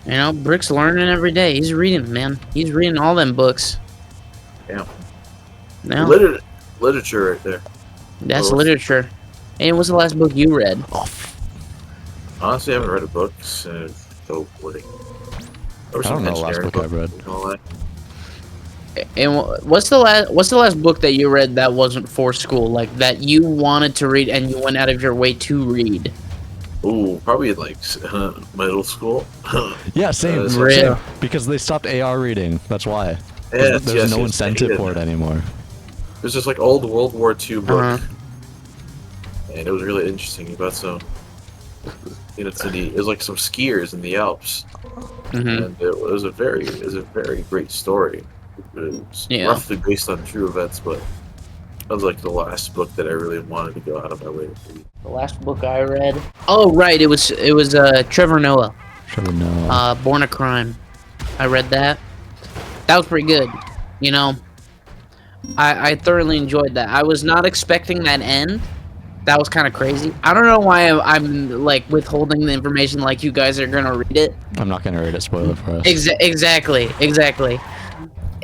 You know, Brick's learning every day. He's reading, man. He's reading all them books. Yeah. Now, Literature right there. that's literature. And what's the last book you read? Honestly, I haven't read a book since I don't know the last book I've read. And what's the last book that you read that wasn't for school, like that you wanted to read and you went out of your way to read? Ooh, probably like middle school. Yeah, same. Same. Because they stopped AR reading. That's why. Yeah, There's no incentive for it anymore. There's this like old World War II book, and it was really interesting about some. It was like some skiers in the Alps, and it was a very great story. It was roughly based on true events, but that was like the last book that I really wanted to go out of my way to read. The last book I read. Oh right, it was Trevor Noah. Trevor Noah. Born a Crime. I read that. That was pretty good. You know, I thoroughly enjoyed that. I was not expecting that end. That was kind of crazy. I don't know why I'm like withholding the information like you guys are gonna read it. I'm not gonna read it. Spoiler for us. Exactly.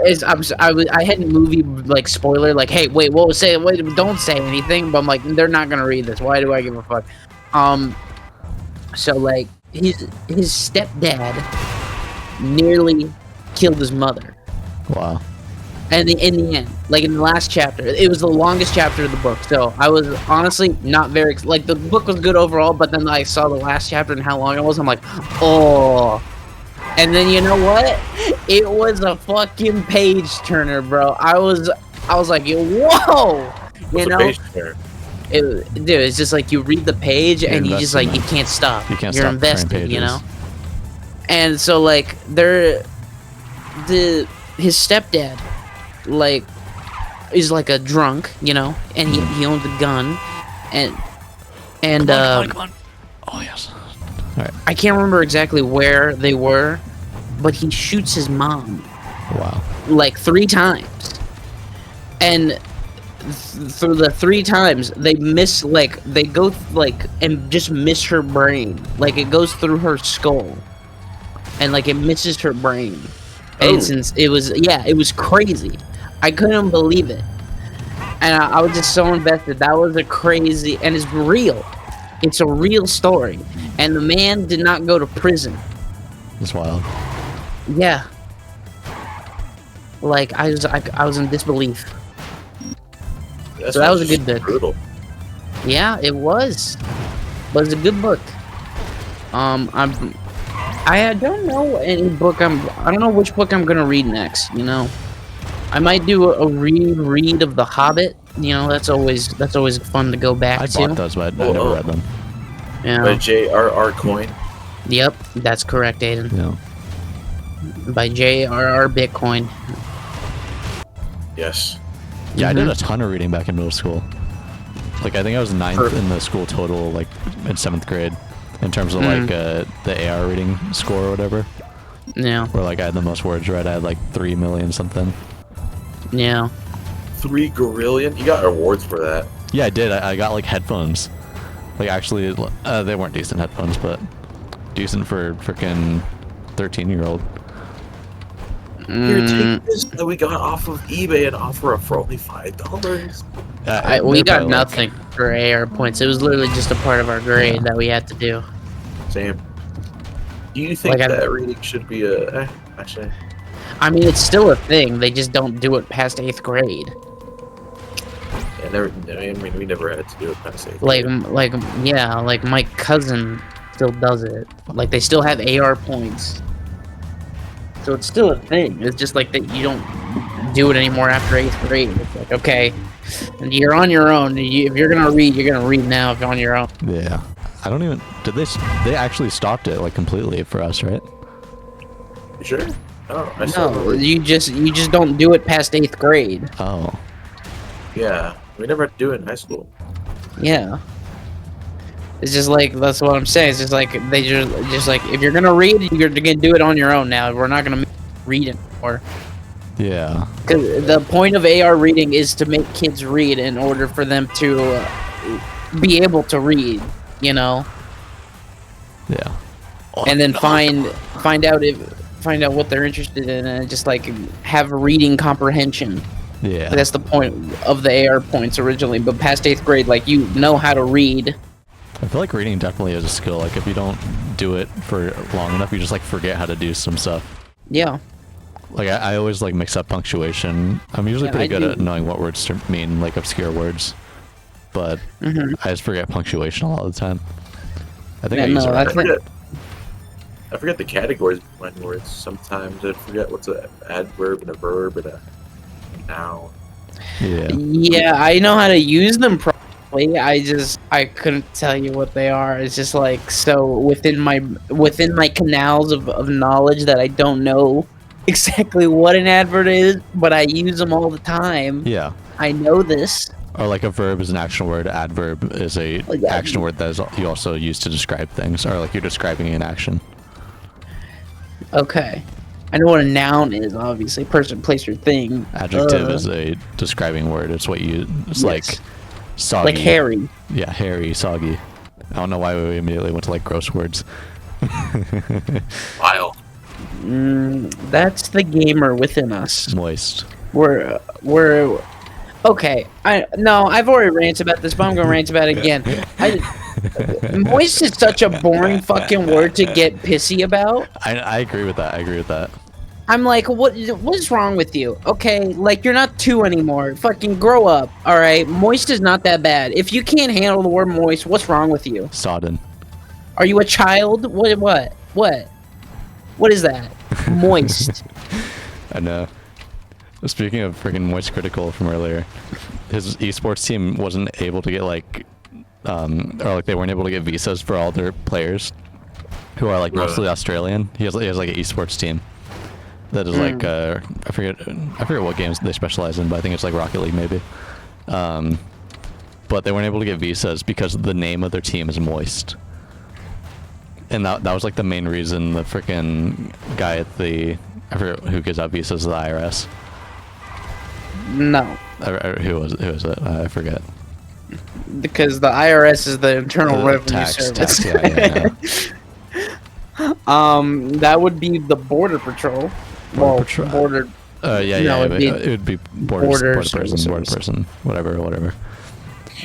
I had a movie like spoiler like, hey, wait, don't say anything. But I'm like, they're not gonna read this. Why do I give a fuck? So like his stepdad nearly killed his mother. Wow. And in the end, like in the last chapter, it was the longest chapter of the book. So I was honestly not very like the book was good overall, but then I saw the last chapter and how long it was. I'm like, oh. And then you know what? It was a fucking page turner, bro. I was like, whoa. You know? Page turner? Dude, it's just like you read the page and you just like you can't stop. You're invested, you know. And so like his stepdad like is like a drunk, you know, and he owns a gun, and come on. Oh yes. All right. I can't remember exactly where they were, but he shoots his mom. Wow. Like 3 times, and through the 3 times they miss, like they go like and just miss her brain, like it goes through her skull, and like it misses her brain. And since it was crazy. I couldn't believe it. And I was just so invested. That was a crazy, and it's real. It's a real story. And the man did not go to prison. That's wild. Yeah. Like, I was in disbelief. So that was a good book. Brutal. Yeah, it was. But it's a good book. I don't know any book I don't know which book I'm gonna read next, you know. I might do a reread of The Hobbit. You know, that's always fun to go back to. I bought those, but I never read them. Yeah. By J.R.R. Coyne. Yep, that's correct, Aiden. Yeah. By J.R.R. Bitcoin. Yes. Yeah, I did a ton of reading back in middle school. Like, I think I was 9th in the school total, like, in 7th grade. In terms of, like, the AR reading score or whatever. Yeah. Where, like, I had the most words read. I had, like, 3 million something. Yeah. 3 gorillion? You got awards for that. Yeah, I did. I got, like, headphones. Like, actually, they weren't decent headphones, but decent for frickin' 13-year-old. Here, take this that we got off of eBay and offer it for only $5. We got nothing for AR points. It was literally just a part of our grade that we had to do. Same. Do you think that reading should be a... actually... I mean, it's still a thing. They just don't do it past 8th grade. Yeah, we never had to do it past 8th grade. Like my cousin still does it. Like, they still have AR points. So it's still a thing. It's just like that you don't do it anymore after 8th grade. It's like, okay, you're on your own. If you're gonna read, you're gonna read now if you're on your own. Yeah. I don't even... Did they actually stopped it, like, completely for us, right? You sure? Oh, no, you just don't do it past 8th grade. Oh. Yeah, we never had to do it in high school. Yeah. It's just like, that's what I'm saying. It's just like, they just like, if you're gonna read, you're gonna do it on your own now. We're not gonna read it anymore. Yeah. Because the point of AR reading is to make kids read in order for them to be able to read, you know? Yeah. And then find find out what they're interested in, and just like have reading comprehension. Yeah. That's the point of the AR points originally, but past 8th grade, like, you know how to read. I feel like reading definitely is a skill. Like, if you don't do it for long enough, you just, like, forget how to do some stuff. Yeah. Like, I always, like, mix up punctuation. I'm usually pretty good at knowing what words to mean, like, obscure words. But I just forget punctuation a lot of the time. I think I use it right. I forget the categories behind words. Sometimes I forget what's an adverb and a verb and a noun. Yeah, I know how to use them properly. I couldn't tell you what they are. It's just like so within my canals of knowledge that I don't know exactly what an adverb is, but I use them all the time. Yeah. I know this. Or like a verb is an action word, adverb is a action word that you also use to describe things, or like you're describing an action. Okay. I know what a noun is, obviously. Person, place, or thing. Adjective is a describing word. It's what you... It's like soggy. Like hairy. Yeah, hairy, soggy. I don't know why we immediately went to like gross words. Vile. That's the gamer within us. Moist. We're... Okay. I've already ranted about this, but I'm gonna rant about it again. Moist is such a boring fucking word to get pissy about. I agree with that. I'm like, what is wrong with you? Okay, like, you're not 2 anymore. Fucking grow up, alright? Moist is not that bad. If you can't handle the word moist, what's wrong with you? Sodden. Are you a child? What? What is that? Moist. I know. Speaking of freaking Moist Critical from earlier, his esports team wasn't able to get like, or like they weren't able to get visas for all their players, who are like mostly Australian. He has like an esports team that is like I forget what games they specialize in, but I think it's like Rocket League maybe. But they weren't able to get visas because the name of their team is Moist, and that was like the main reason the freaking guy at I forget who gives out visas, the IRS. No. Who was it? I forget. Because the IRS is the Internal Revenue Service. Tax, yeah. That would be the Border Patrol. Border. It would be border person, whatever.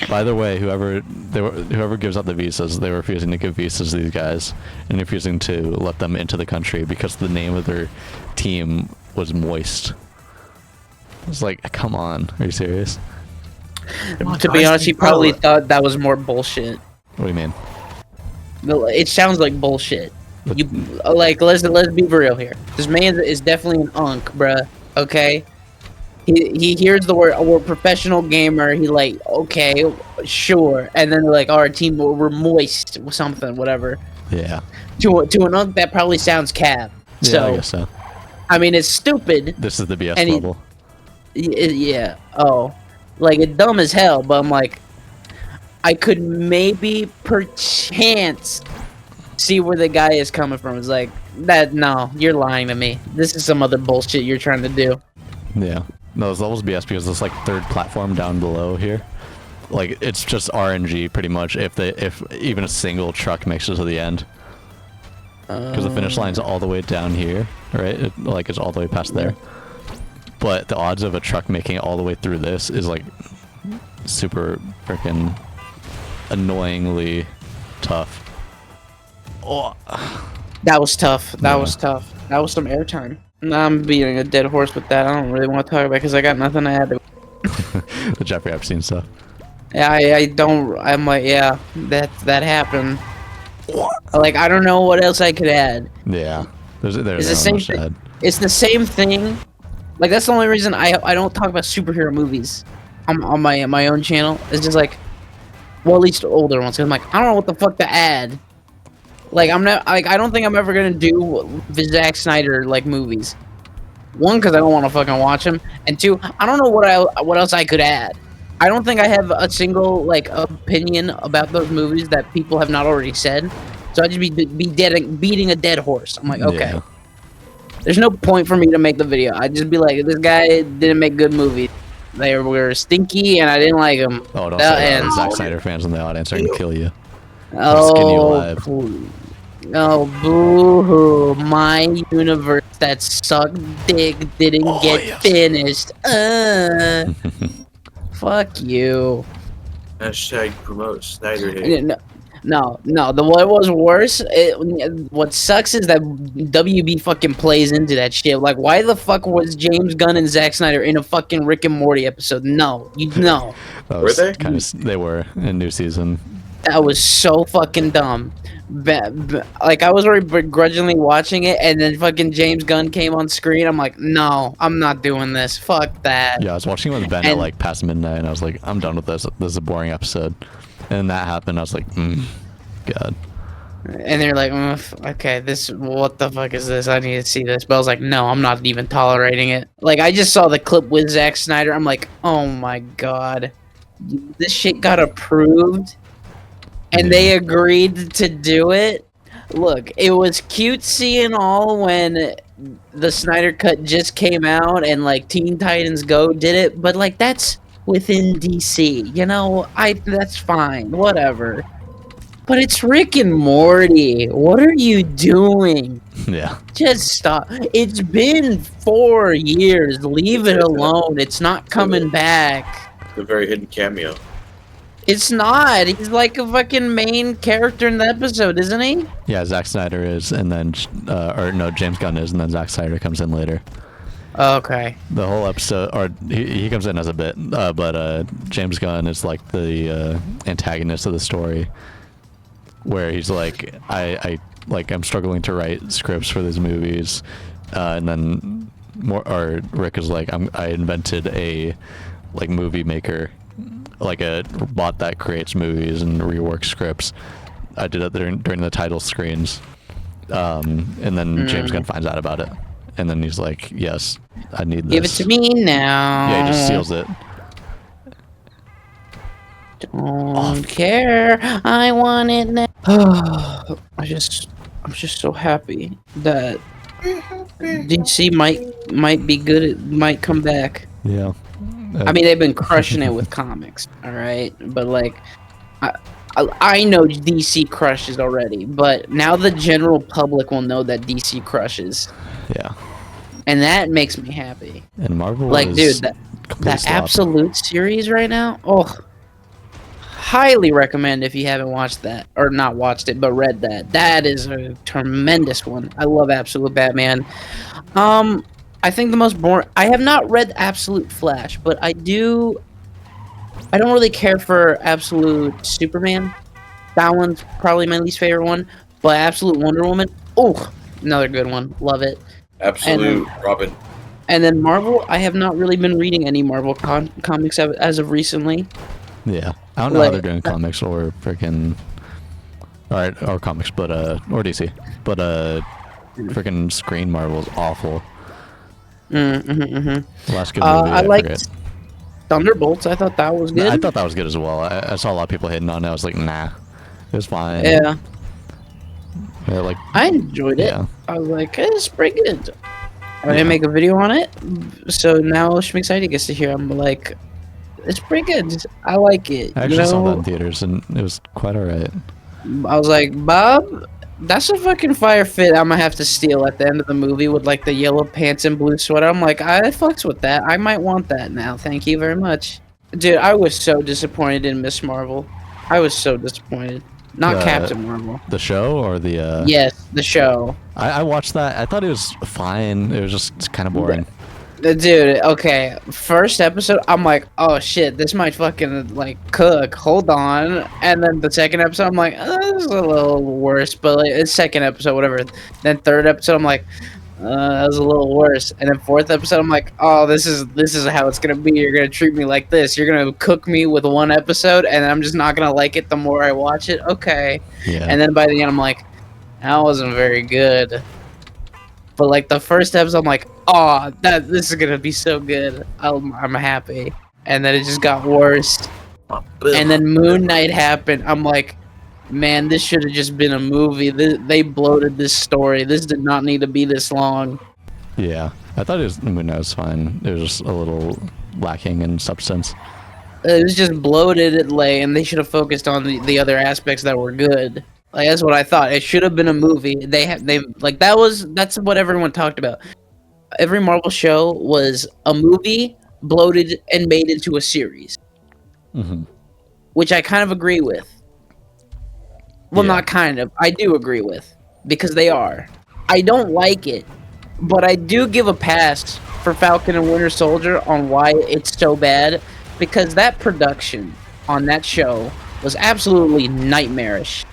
By the way, whoever gives out the visas, they were refusing to give visas to these guys and refusing to let them into the country because the name of their team was Moist. I was like, come on, are you serious? To be honest, he probably thought that was more bullshit. What do you mean? It sounds like bullshit. You like, let's be real here. This man is definitely an unk, bruh. Okay, he hears the word "we're professional gamer." He like, okay, sure, and then they're like, "Our team, we're moist, something, whatever." Yeah. To an unk, that probably sounds cap. Yeah, So, I guess so. I mean, it's stupid. This is the BS level. Yeah. Oh, like, it's dumb as hell. But I'm like, I could maybe perchance see where the guy is coming from. It's like that. No, you're lying to me. This is some other bullshit you're trying to do. Yeah. No, this level's BS because this like third platform down below here, like it's just RNG pretty much. If even a single truck makes it to the end, because the finish line's all the way down here, right? It's all the way past there. But the odds of a truck making it all the way through this is like super freaking annoyingly tough. Oh. That was tough. That was tough. That was some airtime. Nah, I'm beating a dead horse with that. I don't really want to talk about it because I got nothing to add to it. The Jeffrey Epstein stuff. Yeah, I don't. I'm like, yeah, that happened. Like, I don't know what else I could add. Yeah, there's the same thing. It's the same thing. Like, that's the only reason I don't talk about superhero movies on my own channel. It's just like, well, at least older ones. Cause I'm like, I don't know what the fuck to add. Like, I don't think I'm ever gonna do Zack Snyder like movies. One, because I don't want to fucking watch them, and two, I don't know what else I could add. I don't think I have a single like opinion about those movies that people have not already said. So I just be beating a dead horse. I'm like, okay. Yeah. There's no point for me to make the video. I'd just be like, this guy didn't make good movies. They were stinky, and I didn't like them. Oh, don't say that. Zack Snyder fans in the audience are gonna kill you. Skin you alive. Oh, boo-hoo. My universe that sucked dick didn't get finished. Fuck you. Hashtag promote Snyder hate. No. What was worse, what sucks is that WB fucking plays into that shit. Like, why the fuck was James Gunn and Zack Snyder in a fucking Rick and Morty episode? No, you know. Were they? They were in new season. That was so fucking dumb. Like, I was already begrudgingly watching it, and then fucking James Gunn came on screen. I'm like, no, I'm not doing this. Fuck that. Yeah, I was watching it with Ben at like past midnight, and I was like, I'm done with this. This is a boring episode. And that happened. I was like, God. And they're like, okay, what the fuck is this? I need to see this. But I was like, no, I'm not even tolerating it. Like, I just saw the clip with Zack Snyder. I'm like, oh my God. This shit got approved. And they agreed to do it. Look, it was cutesy and all when the Snyder Cut just came out and like Teen Titans Go did it, but like that's within DC, you know. That's fine, whatever. But it's Rick and Morty. What are you doing? Yeah. Just stop. It's been 4 years. Leave it alone. It's not coming back. The very hidden cameo. It's not. He's like a fucking main character in the episode, isn't he? Yeah, Zack Snyder is, and then, or no, James Gunn is, and then Zack Snyder comes in later. Okay. The whole episode, or he comes in as a bit, but James Gunn is like the antagonist of the story, where he's like, I'm struggling to write scripts for these movies, and then Rick is like, I invented a like movie maker, like a bot that creates movies and reworks scripts. I did it during the title screens, and then James Gunn finds out about it, and then he's like, yes, I need this. Give it to me now. Yeah, he just seals it. Don't care. I want it now. I'm just so happy that DC might be good. It might come back. Yeah. I mean, they've been crushing it with comics, all right. But like, I know DC crushes already, but now the general public will know that DC crushes. Yeah. And that makes me happy. And Marvel, like, dude, that Absolute series right now. Oh, highly recommend if you haven't watched that or not watched it, but read that. That is a tremendous one. I love Absolute Batman. I think the most boring. I have not read Absolute Flash, but I don't really care for Absolute Superman. That one's probably my least favorite one. But Absolute Wonder Woman, oh, another good one. Love it. Absolute Robin. And then Marvel, I have not really been reading any Marvel comics as of recently. Yeah, I don't know how they're doing comics or freaking, or comics, but or DC, but freaking Screen Marvel is awful. The last good movie I liked forget. Thunderbolts. I thought that was good. I thought that was good as well. I saw a lot of people hating on it. I was like, nah, it was fine. Yeah. Yeah, like I enjoyed it. Yeah. I was like, hey, it's pretty good. I didn't make a video on it, so now Schmiggciety gets to hear. I'm like, it's pretty good. I like it. I actually saw that in theaters, and it was quite alright. I was like, Bob, that's a fucking fire fit I'm gonna have to steal at the end of the movie with like the yellow pants and blue sweater. I'm like, I fucks with that. I might want that now. Thank you very much. Dude, I was so disappointed in Miss Marvel. I was so disappointed. Not Captain Marvel. The show or the Yes, the show. I watched that. I thought it was fine. It was just kind of boring. Dude, okay. First episode, I'm like, oh shit, this might fucking like cook. Hold on. And then the second episode, I'm like, this is a little worse. But like, it's second episode, whatever. Then third episode, I'm like, that was a little worse. And then fourth episode, I'm like, oh, this is how it's gonna be. You're gonna treat me like this. You're gonna cook me with one episode, and I'm just not gonna like it the more I watch it. Okay. Yeah. And then by the end, I'm like, that wasn't very good. But like the first episode, I'm like, oh, this is gonna be so good. I'm happy. And then it just got worse. And then Moon Knight happened. I'm like, man, this should have just been a movie. They bloated this story. This did not need to be this long. Yeah, I thought Moon Knight was fine. It was just a little lacking in substance. It was just bloated, and they should have focused on the other aspects that were good. Like that's what I thought. It should have been a movie. That's what everyone talked about. Every Marvel show was a movie bloated and made into a series, which I kind of agree with. Well, not kind of. I do agree with because they are. I don't like it, but I do give a pass for Falcon and Winter Soldier on why it's so bad because that production on that show was absolutely nightmarish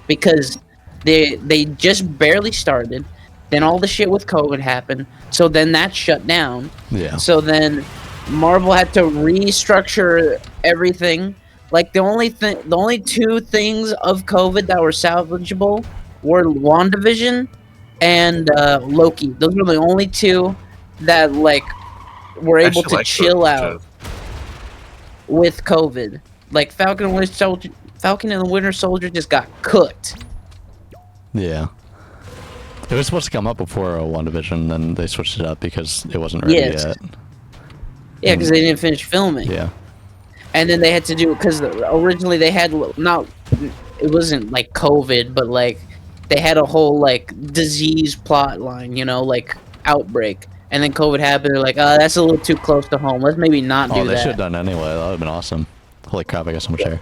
because they just barely started. Then all the shit with COVID happened. So then that shut down. Yeah. So then Marvel had to restructure everything. Like the only two things of COVID that were salvageable were WandaVision and Loki. Those were the only two that like were able to chill out with COVID. Like Falcon and the Winter Soldier just got cooked. Yeah. It was supposed to come up before WandaVision, then they switched it up because it wasn't ready yet. Yeah, because they didn't finish filming. Yeah. And then they had to do it because originally they had it wasn't like COVID, but like they had a whole like disease plot line, like outbreak. And then COVID happened. They're like, that's a little too close to home. Let's maybe not do that. Oh, they should have done it anyway. That would have been awesome. Holy crap! I got so much hair.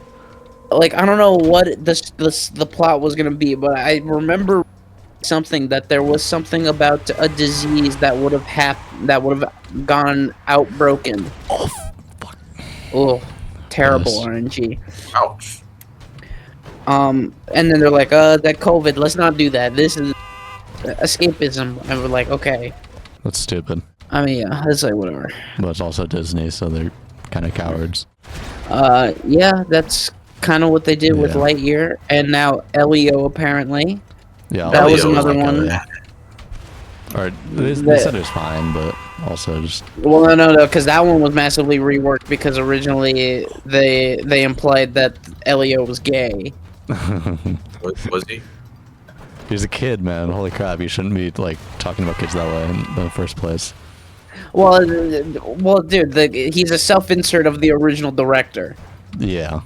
Like I don't know what the plot was gonna be, but I remember something that there was something about a disease that would have gone outbroken. Oh, fuck. Oh, terrible RNG. Ouch. And then they're like, that COVID, let's not do that. This is escapism. And we're like, okay. That's stupid. I mean, yeah, it's like whatever. But it's also Disney, so they're kind of cowards. Yeah, that's kind of what they did with Lightyear, and now Elio apparently. Yeah, that was another one. Or they said it was fine, but also just. Well, no, because that one was massively reworked because originally they implied that Elio was gay. Was he? He's a kid, man. Holy crap! You shouldn't be like talking about kids that way in the first place. Well, dude, he's a self-insert of the original director. Yeah.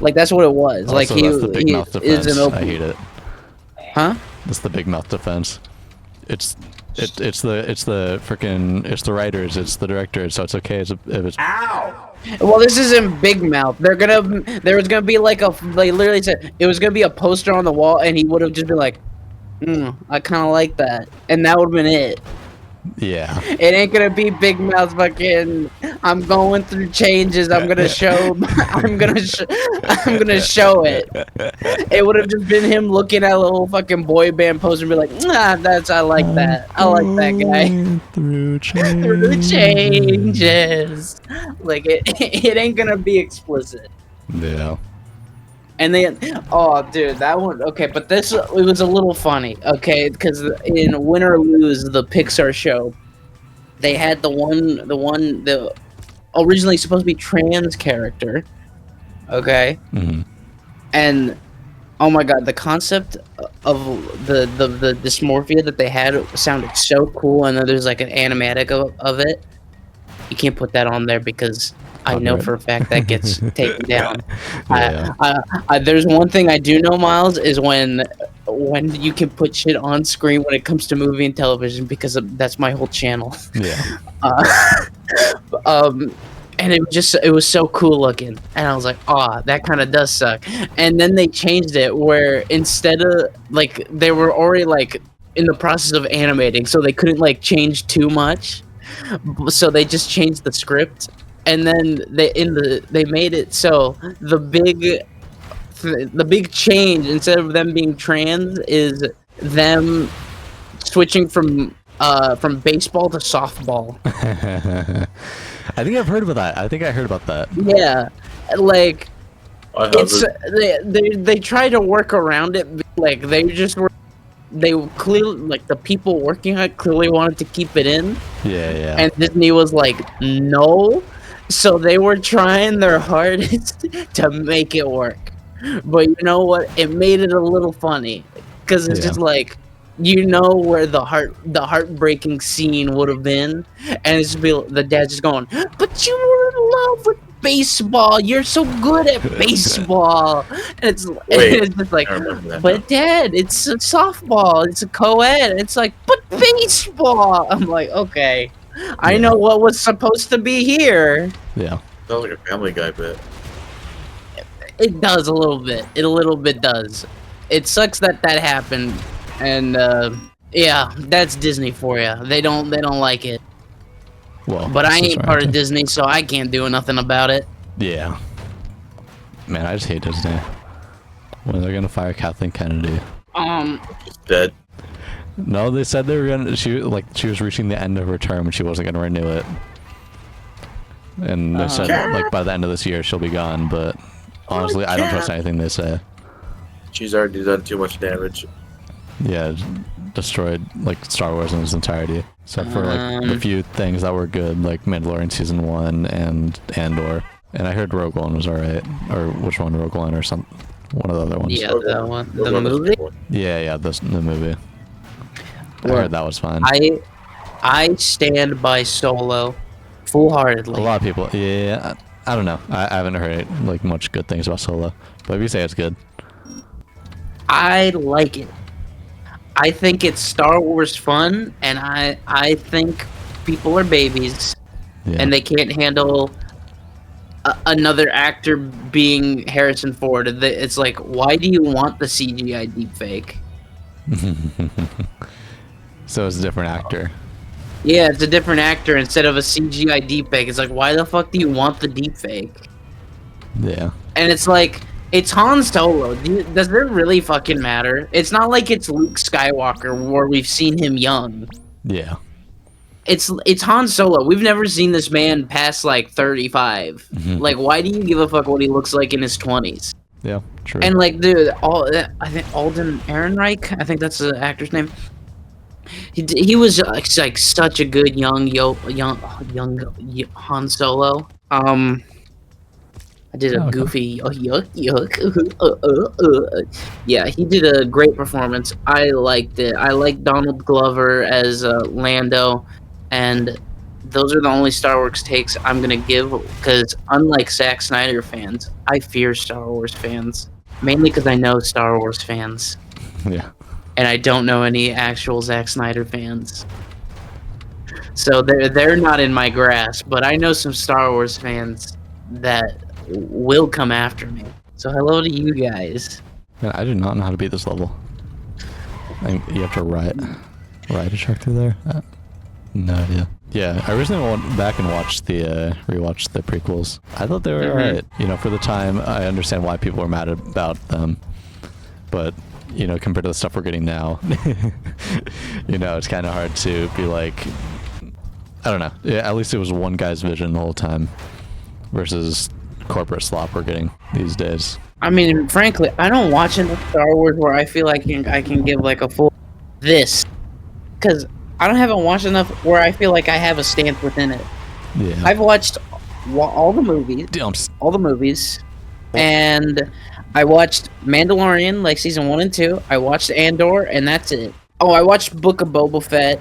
Like that's what it was. Also, like that's the big mouth defense. is an open. I hate it. Huh? That's the big mouth defense. It's the writers, it's the directors, so it's okay if it's. Ow! Well, this isn't Big Mouth. There was gonna be like they literally said it was gonna be a poster on the wall, and he would have just been like, I kind of like that, and that would have been it. Yeah. It ain't gonna be Big Mouth fucking. I'm going through changes. I'm gonna show. I'm gonna show it. It would have just been him looking at a little fucking boy band poster and be like, I like that. I like that guy. Through changes. Like it ain't gonna be explicit. Yeah. And then, oh, dude, that one, okay, but it was a little funny, okay, because in Win or Lose, the Pixar show, they had the originally supposed to be trans character, okay, and, oh my god, the concept of the dysmorphia that they had sounded so cool, and then there's like an animatic of it. You can't put that on there because I know for a fact that gets taken down. There's one thing I do know, Miles, is when you can put shit on screen when it comes to movie and television because that's my whole channel. Yeah. And it was so cool looking, and I was like, that kind of does suck. And then they changed it where instead of like they were already like in the process of animating, so they couldn't like change too much. So they just changed the script, and then they made it so the big change, instead of them being trans, is them switching from baseball to softball. I think I've heard about that. I think I heard about that. Yeah, like they try to work around it. Like they clearly, like the people working on it clearly wanted to keep it in. Yeah. And Disney was like, no. So they were trying their hardest to make it work. But you know what? It made it a little funny because it's just like, where the heartbreaking scene would have been, and it's just the dad just going, but you were in love with baseball. You're so good at baseball. And Wait, it's just like, I remember that but now. Dad, it's a softball. It's a co-ed. It's like, but baseball. I'm like, okay, I know what was supposed to be here. Yeah. Sounds like a Family Guy bit. It does a little bit. It a little bit does. It sucks that happened, and yeah, that's Disney for you. They don't like it. Well, But I this is ain't part of right. Disney, so I can't do nothing about it. Yeah. Man, I just hate Disney. When they're gonna fire Kathleen Kennedy? He's dead. No, they said they were gonna. She was reaching the end of her term and she wasn't gonna renew it. And they said like by the end of this year she'll be gone. But honestly, I don't trust anything they say. She's already done too much damage. Yeah, destroyed like Star Wars in its entirety, except for like the few things that were good, like Mandalorian season 1 and Andor. And I heard Rogue One was alright, or which one, Rogue One or some one of the other ones. Yeah, that one. The movie? Yeah, the movie. I Well, heard that was fun. I stand by Solo, full-heartedly. A lot of people, yeah, I don't know. I haven't heard like much good things about Solo, but if you say it's good, I like it. I think it's Star Wars fun, and I think people are babies, yeah. and they can't handle another actor being Harrison Ford. It's like, why do you want the CGI deepfake? So it's a different actor. Yeah, it's a different actor instead of a CGI deepfake. It's like, why the fuck do you want the deepfake? Yeah. And it's like, it's Han Solo. Does it really fucking matter? It's not like it's Luke Skywalker where we've seen him young. Yeah. It's Han Solo. We've never seen this man past like 35. Like, why do you give a fuck what he looks like in his 20s? Yeah, true. And like, dude, I think Alden Ehrenreich, I think that's the actor's name. He was like such a good young Han Solo. I did a goofy yeah, he did a great performance. I liked it. I like Donald Glover as Lando, and those are the only Star Wars takes I'm gonna give, because unlike Zack Snyder fans, I fear Star Wars fans, mainly because I know Star Wars fans. Yeah. And I don't know any actual Zack Snyder fans. So they're not in my grasp, but I know some Star Wars fans that will come after me. So hello to you guys. Man, I do not know how to beat this level. I think you have to ride a truck through there? No idea. Yeah, I recently went back and rewatched the prequels. I thought they were alright. You know, for the time, I understand why people were mad about them. But you know, compared to the stuff we're getting now, you know, it's kind of hard to be like, I don't know. Yeah, at least it was one guy's vision the whole time versus corporate slop we're getting these days. I mean, frankly, I don't watch enough Star Wars where I feel like I can give like a full this, because I haven't watched enough where I feel like I have a stance within it. Yeah. I've watched all the movies, and I watched Mandalorian, like season 1 and 2. I watched Andor, and that's it. Oh, I watched Book of Boba Fett.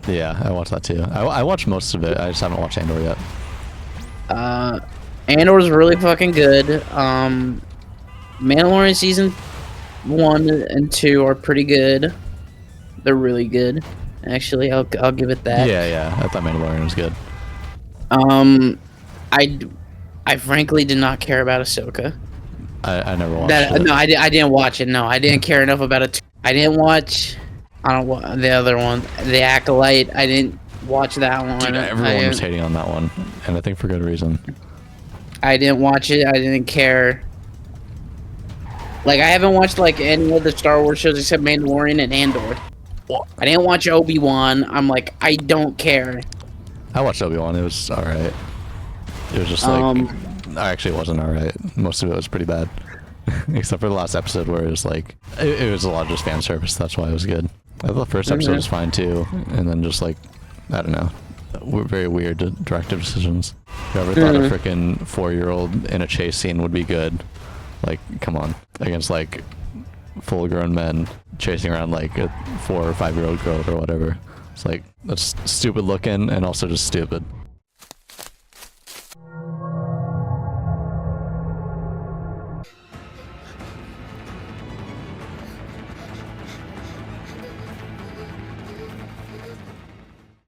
Yeah, I watched that too. I watched most of it. I just haven't watched Andor yet. Andor's really fucking good. Mandalorian season 1 and 2 are pretty good. They're really good. Actually, I'll give it that. Yeah. I thought Mandalorian was good. I frankly did not care about Ahsoka. I never watched it. No, I didn't watch it. No, I didn't care enough about it. I didn't watch. The other one, The Acolyte. I didn't watch that one. Dude, everyone was hating on that one, and I think for good reason. I didn't watch it. I didn't care. Like, I haven't watched like any of the Star Wars shows except Mandalorian and Andor. I didn't watch Obi-Wan. I'm like, I don't care. I watched Obi-Wan. It was alright. It was just like, actually, it wasn't alright. Most of it was pretty bad, except for the last episode where it was like, it was a lot of just fan service. That's why it was good. I thought the first episode was fine too, and then just like, I don't know, very weird directive decisions. Whoever thought a freaking 4-year-old in a chase scene would be good? Like, come on, against like full-grown men chasing around like a 4 or 5-year-old girl or whatever. It's like, that's stupid looking and also just stupid.